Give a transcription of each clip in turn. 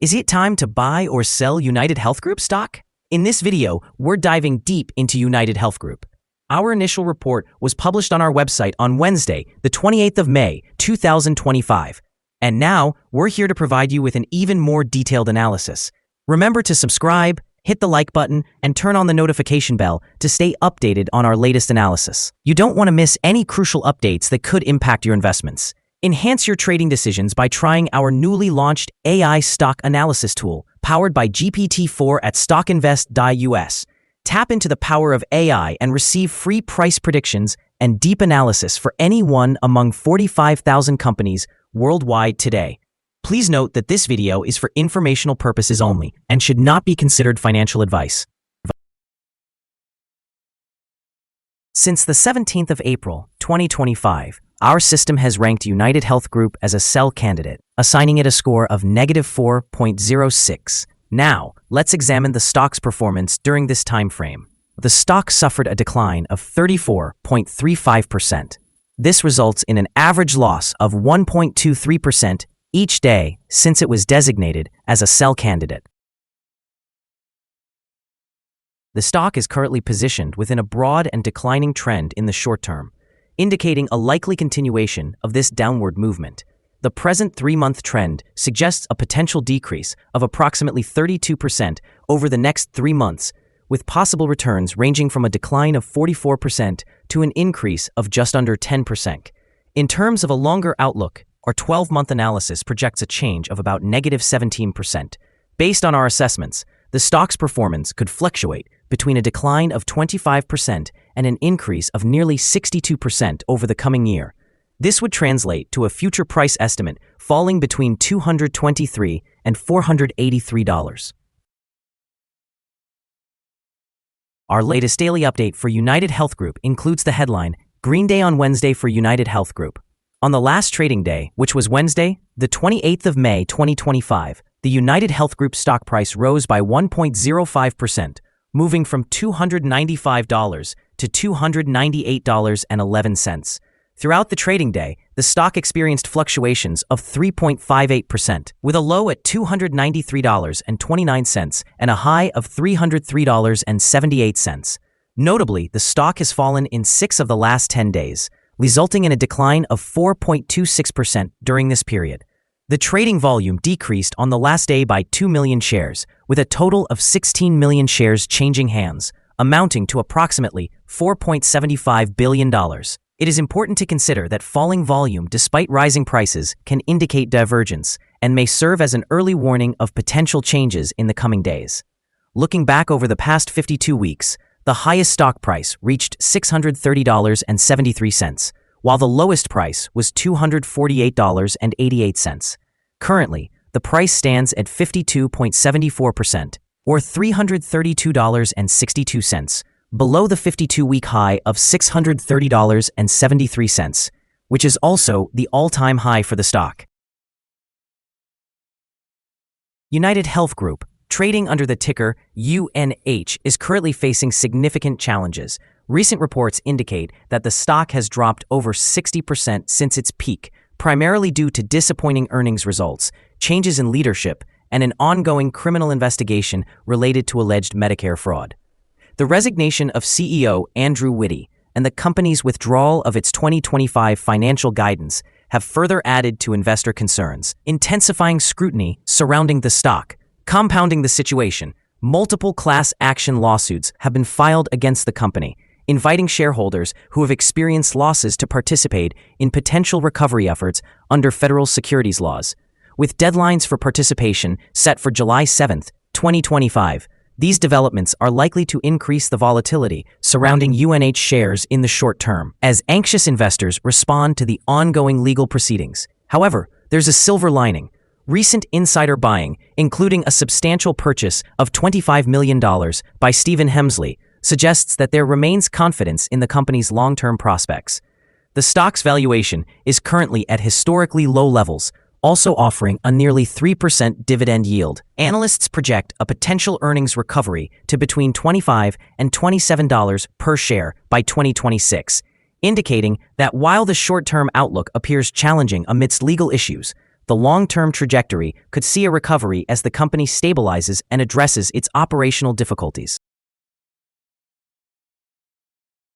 Is it time to buy or sell UnitedHealth Group stock? In this video, we're diving deep into UnitedHealth Group. Our initial report was published on our website on Wednesday, the 28th of May, 2025. And now, we're here to provide you with an even more detailed analysis. Remember to subscribe, hit the like button, and turn on the notification bell to stay updated on our latest analysis. You don't want to miss any crucial updates that could impact your investments. Enhance your trading decisions by trying our newly launched AI stock analysis tool, powered by GPT-4 at StockInvest.us. Tap into the power of AI and receive free price predictions and deep analysis for any one among 45,000 companies worldwide today. Please note that this video is for informational purposes only and should not be considered financial advice. Since the 17th of April, 2025, our system has ranked UnitedHealth Group as a sell candidate, assigning it a score of -4.06. Now, let's examine the stock's performance during this time frame. The stock suffered a decline of 34.35%. This results in an average loss of 1.23% each day since it was designated as a sell candidate. The stock is currently positioned within a broad and declining trend in the short term, indicating a likely continuation of this downward movement. The present 3-month trend suggests a potential decrease of approximately 32% over the next 3 months, with possible returns ranging from a decline of 44% to an increase of just under 10%. In terms of a longer outlook, our 12-month analysis projects a change of about -17%. Based on our assessments, the stock's performance could fluctuate between a decline of 25% and an increase of nearly 62% over the coming year. This would translate to a future price estimate falling between $223 and $483. Our latest daily update for UnitedHealth Group includes the headline, Green Day on Wednesday for UnitedHealth Group. On the last trading day, which was Wednesday, the 28th of May 2025, the UnitedHealth Group stock price rose by 1.05%, moving from $295 to $298.11. Throughout the trading day, the stock experienced fluctuations of 3.58%, with a low at $293.29 and a high of $303.78. Notably, the stock has fallen in 6 of the last 10 days, resulting in a decline of 4.26% during this period. The trading volume decreased on the last day by 2 million shares, with a total of 16 million shares changing hands, amounting to approximately $4.75 billion. It is important to consider that falling volume despite rising prices can indicate divergence and may serve as an early warning of potential changes in the coming days. Looking back over the past 52 weeks, the highest stock price reached $630.73, while the lowest price was $248.88. Currently, the price stands at 52.74%, or $332.62, below the 52-week high of $630.73, which is also the all-time high for the stock. UnitedHealth Group, trading under the ticker UNH, is currently facing significant challenges. Recent reports indicate that the stock has dropped over 60% since its peak, primarily due to disappointing earnings results, changes in leadership, and an ongoing criminal investigation related to alleged Medicare fraud. The resignation of CEO Andrew Whitty and the company's withdrawal of its 2025 financial guidance have further added to investor concerns, intensifying scrutiny surrounding the stock. Compounding the situation, multiple class action lawsuits have been filed against the company, inviting shareholders who have experienced losses to participate in potential recovery efforts under federal securities laws. With deadlines for participation set for July 7, 2025, these developments are likely to increase the volatility surrounding UNH shares in the short term, as anxious investors respond to the ongoing legal proceedings. However, there's a silver lining. Recent insider buying, including a substantial purchase of $25 million by Stephen Hemsley, suggests that there remains confidence in the company's long-term prospects. The stock's valuation is currently at historically low levels, also offering a nearly 3% dividend yield. Analysts project a potential earnings recovery to between $25 and $27 per share by 2026, indicating that while the short-term outlook appears challenging amidst legal issues, the long-term trajectory could see a recovery as the company stabilizes and addresses its operational difficulties.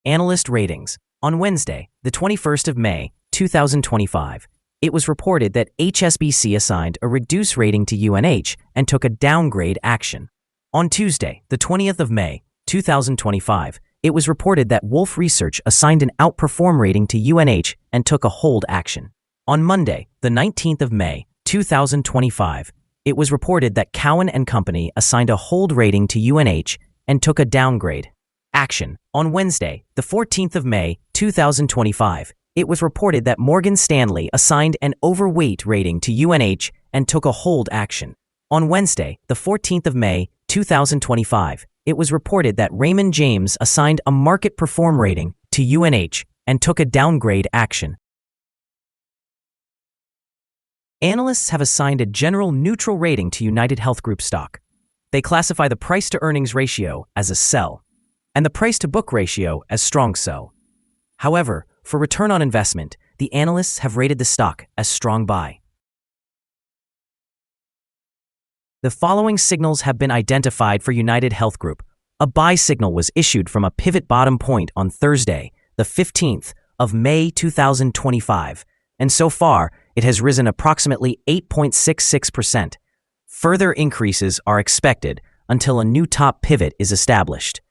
Analyst ratings. On Wednesday, the 21st of May, 2025, it was reported that HSBC assigned a reduced rating to UNH and took a downgrade action. On Tuesday, the 20th of May, 2025, it was reported that Wolfe Research assigned an outperform rating to UNH and took a hold action. On Monday, the 19th of May, 2025, it was reported that Cowen & Company assigned a hold rating to UNH and took a downgrade action. On Wednesday, the 14th of May, 2025, it was reported that Morgan Stanley assigned an overweight rating to UNH and took a hold action. On Wednesday, the 14th of May, 2025, it was reported that Raymond James assigned a market perform rating to UNH and took a downgrade action. Analysts have assigned a general neutral rating to UnitedHealth Group stock. They classify the price-to-earnings ratio as a sell and the price-to-book ratio as strong sell. However, for return on investment, the analysts have rated the stock as strong buy. The following signals have been identified for UnitedHealth Group. A buy signal was issued from a pivot bottom point on Thursday, the 15th of May 2025, and so far, it has risen approximately 8.66%. Further increases are expected until a new top pivot is established.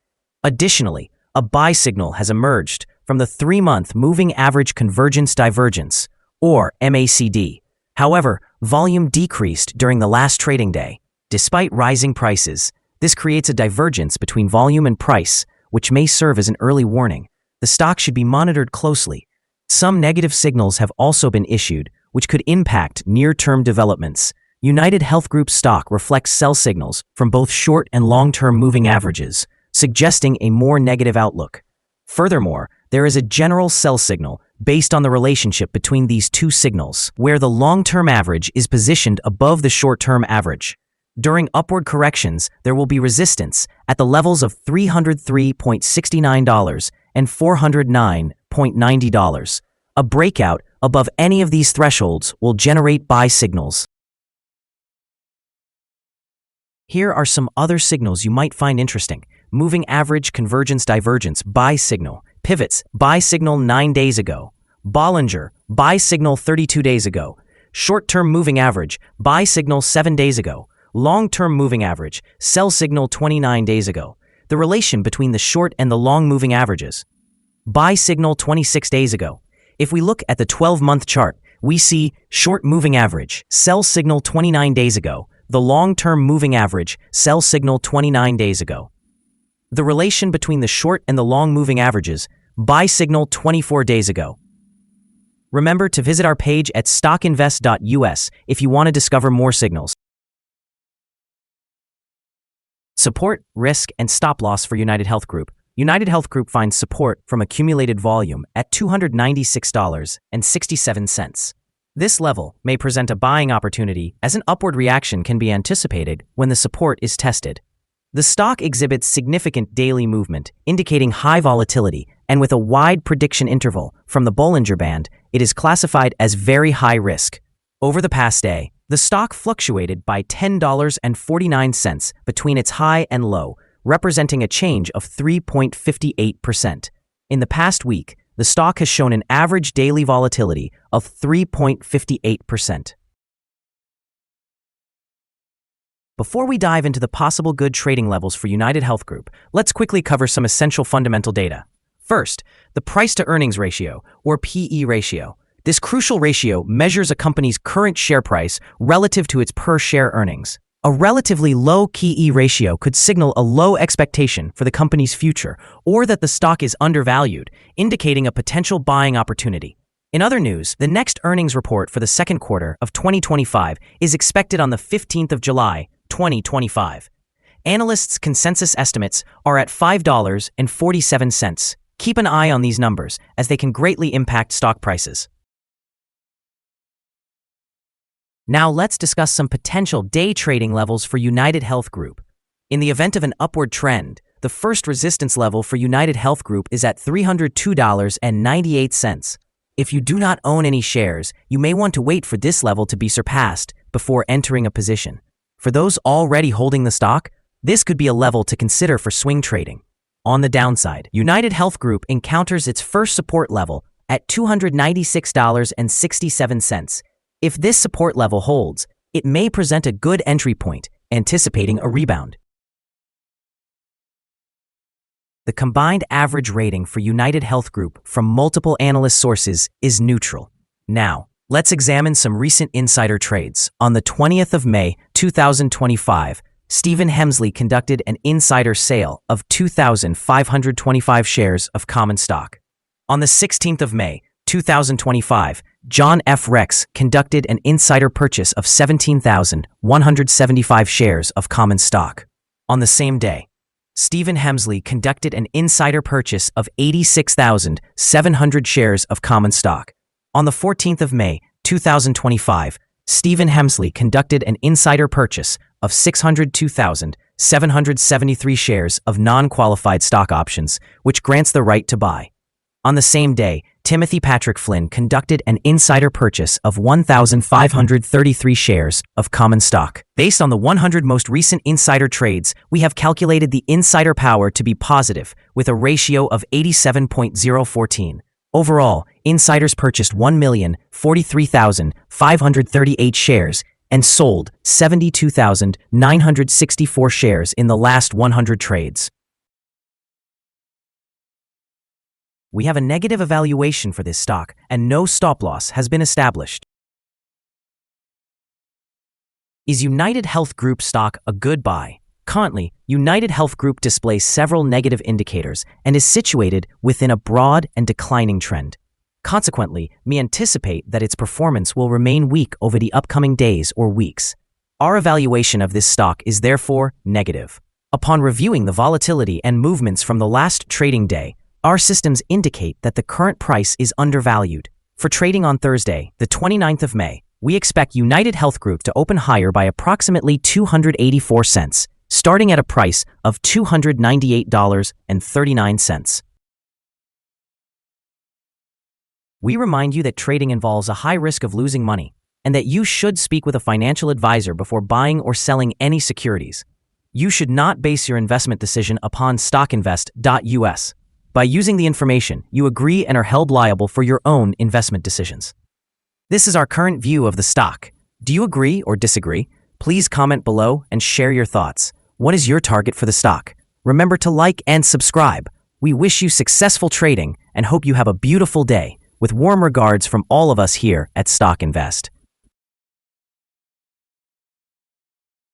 Additionally, a buy signal has emerged from the 3-month Moving Average Convergence Divergence, or MACD. However, volume decreased during the last trading day. Despite rising prices, this creates a divergence between volume and price, which may serve as an early warning. The stock should be monitored closely. Some negative signals have also been issued, which could impact near-term developments. UnitedHealth Group stock reflects sell signals from both short and long-term moving averages, suggesting a more negative outlook. Furthermore, there is a general sell signal based on the relationship between these two signals, where the long-term average is positioned above the short-term average. During upward corrections, there will be resistance at the levels of $303.69 and $409.90. A breakout above any of these thresholds will generate buy signals. Here are some other signals you might find interesting. Moving Average Convergence Divergence buy signal. Pivots buy signal 9 days ago. Bollinger buy signal 32 days ago. Short-term moving average buy signal 7 days ago. Long-term moving average sell signal 29 days ago. The relation between the short and the long moving averages. Buy signal 26 days ago. If we look at the 12-month chart, we see short moving average sell signal 29 days ago. The long-term moving average sell signal 29 days ago. The relation between the short and the long moving averages, buy signal 24 days ago. Remember to visit our page at StockInvest.us if you want to discover more signals. Support, risk, and stop loss for UnitedHealth Group. UnitedHealth Group finds support from accumulated volume at $296.67. This level may present a buying opportunity as an upward reaction can be anticipated when the support is tested. The stock exhibits significant daily movement, indicating high volatility, and with a wide prediction interval from the Bollinger Band, it is classified as very high risk. Over the past day, the stock fluctuated by $10.49 between its high and low, representing a change of 3.58%. In the past week, the stock has shown an average daily volatility of 3.58%. Before we dive into the possible good trading levels for UnitedHealth Group, let's quickly cover some essential fundamental data. First, the price-to-earnings ratio, or PE ratio. This crucial ratio measures a company's current share price relative to its per-share earnings. A relatively low PE ratio could signal a low expectation for the company's future, or that the stock is undervalued, indicating a potential buying opportunity. In other news, the next earnings report for the second quarter of 2025 is expected on the 15th of July, 2025. Analysts' consensus estimates are at $5.47. Keep an eye on these numbers, as they can greatly impact stock prices. Now let's discuss some potential day trading levels for UnitedHealth Group. In the event of an upward trend, the first resistance level for UnitedHealth Group is at $302.98. If you do not own any shares, you may want to wait for this level to be surpassed before entering a position. For those already holding the stock, this could be a level to consider for swing trading. On the downside, UnitedHealth Group encounters its first support level at $296.67. If this support level holds, it may present a good entry point, anticipating a rebound. The combined average rating for UnitedHealth Group from multiple analyst sources is neutral. Now, let's examine some recent insider trades. On the 20th of May, 2025, Stephen Hemsley conducted an insider sale of 2,525 shares of common stock. On the 16th of May, 2025, John F. Rex conducted an insider purchase of 17,175 shares of common stock. On the same day, Stephen Hemsley conducted an insider purchase of 86,700 shares of common stock. On the 14th of May, 2025, Stephen Hemsley conducted an insider purchase of 602,773 shares of non-qualified stock options, which grants the right to buy. On the same day, Timothy Patrick Flynn conducted an insider purchase of 1,533 shares of common stock. Based on the 100 most recent insider trades, we have calculated the insider power to be positive, with a ratio of 87.014. Overall, insiders purchased 1,043,538 shares and sold 72,964 shares in the last 100 trades. We have a negative evaluation for this stock, and no stop loss has been established. Is UnitedHealth Group stock a good buy? Currently, UnitedHealth Group displays several negative indicators and is situated within a broad and declining trend. Consequently, we anticipate that its performance will remain weak over the upcoming days or weeks. Our evaluation of this stock is therefore negative. Upon reviewing the volatility and movements from the last trading day, our systems indicate that the current price is undervalued. For trading on Thursday, the 29th of May, we expect UnitedHealth Group to open higher by approximately 284 cents, starting at a price of $298.39. We remind you that trading involves a high risk of losing money, and that you should speak with a financial advisor before buying or selling any securities. You should not base your investment decision upon StockInvest.us. By using the information, you agree and are held liable for your own investment decisions. This is our current view of the stock. Do you agree or disagree? Please comment below and share your thoughts. What is your target for the stock? Remember to like and subscribe. We wish you successful trading and hope you have a beautiful day. With warm regards from all of us here at Stock Invest.